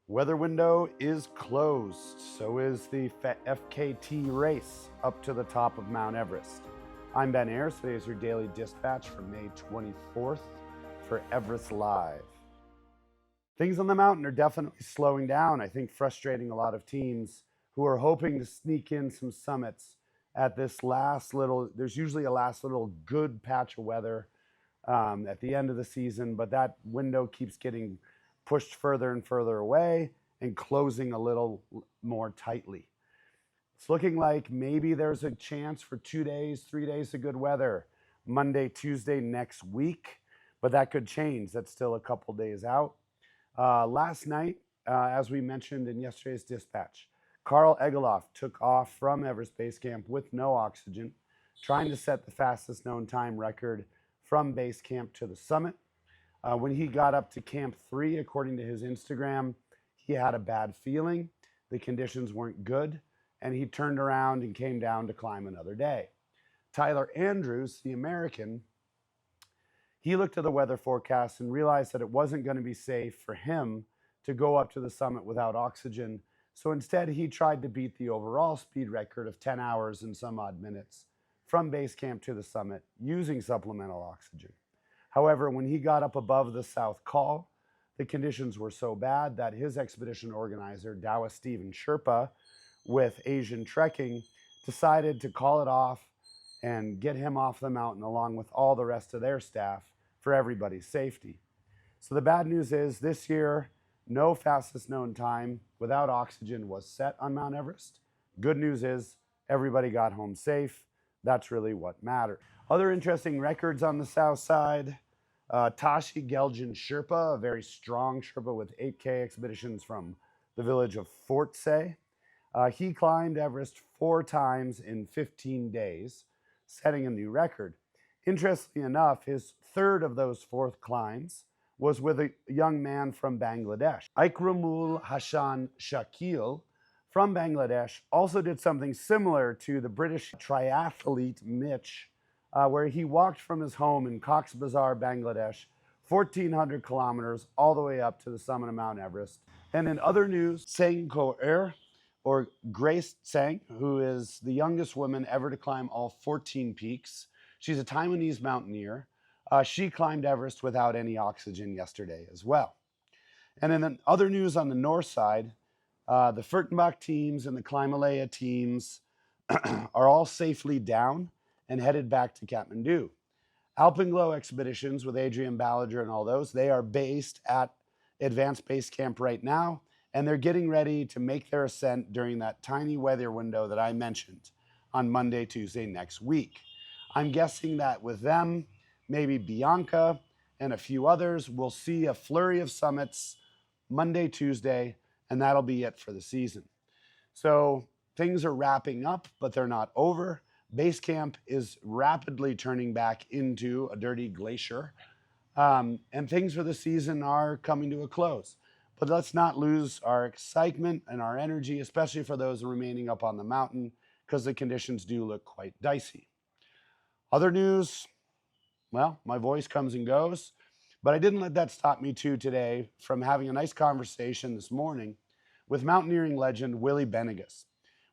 Weather window is closed. So is the FKT race up to the top of Mount Everest. I'm Ben Ayers. Today is your daily dispatch for May 24th for Everest.Live. Things on the mountain are definitely slowing down. I think frustrating a lot of teams who are hoping to sneak in some summits at this last little, there's usually a last little good patch of weather at the end of the season, but that window keeps getting pushed further and further away and closing a little more tightly. It's looking like maybe there's a chance for 2 days, 3 days of good weather, Monday, Tuesday next week, but that could change. That's still a couple days out. Last night, as we mentioned in yesterday's dispatch, Karl Egeloff took off from Everest Base Camp with no oxygen, trying to set the fastest known time record from base camp to the summit. When he got up to Camp 3, according to his Instagram, he had a bad feeling. The conditions weren't good, and he turned around and came down to climb another day. Tyler Andrews, the American, he looked at the weather forecast and realized that it wasn't going to be safe for him to go up to the summit without oxygen. So instead, he tried to beat the overall speed record of 10 hours and some odd minutes from base camp to the summit using supplemental oxygen. However, when he got up above the South Col, the conditions were so bad that his expedition organizer, Dawa Steven Sherpa, with Asian Trekking, decided to call it off and get him off the mountain along with all the rest of their staff for everybody's safety. So the bad news is this year, no fastest known time without oxygen was set on Mount Everest. Good news is everybody got home safe. That's really what mattered. Other interesting records on the south side. Tashi Geljan Sherpa, a very strong Sherpa with 8K expeditions from the village of Fort Say. He climbed Everest 4 times in 15 days, setting a new record. Interestingly enough, his third of those 4th climbs was with a young man from Bangladesh. Ikramul Hassan Shakil from Bangladesh also did something similar to the British triathlete Mitch, where he walked from his home in Cox's Bazar, Bangladesh, 1,400 kilometers all the way up to the summit of Mount Everest. And in other news, Tseng Ko-er, or Grace Tseng, who is the youngest woman ever to climb all 14 peaks. She's a Taiwanese mountaineer. She climbed Everest without any oxygen yesterday as well. And in other news on the north side, the Furtenbach teams and the Climalaya teams are all safely down and headed back to Kathmandu. Alpenglow expeditions with Adrian Ballinger and all those, they are based at Advanced Base Camp right now, and they're getting ready to make their ascent during that tiny weather window that I mentioned on Monday, Tuesday next week. I'm guessing that with them, maybe Bianca and a few others, we'll see a flurry of summits Monday, Tuesday, and that'll be it for the season. So things are wrapping up, but they're not over. Base camp is rapidly turning back into a dirty glacier, and things for the season are coming to a close. But let's not lose our excitement and our energy, especially for those remaining up on the mountain, because the conditions do look quite dicey. Other news, well, my voice comes and goes, but I didn't let that stop me too today from having a nice conversation this morning with mountaineering legend Willie Benegas.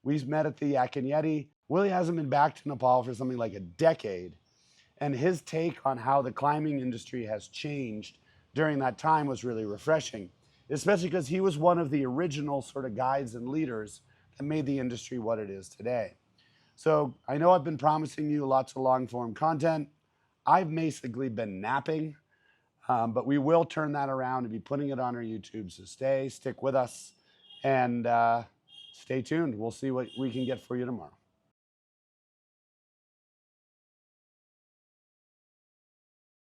We met at the Akinyeti. Willie hasn't been back to Nepal for something like a decade, and his take on how the climbing industry has changed during that time was really refreshing, especially because he was one of the original sort of guides and leaders that made the industry what it is today. So I know I've been promising you lots of long-form content. I've basically been napping, but we will turn that around and be putting it on our YouTube, so stick with us, and stay tuned. We'll see what we can get for you tomorrow.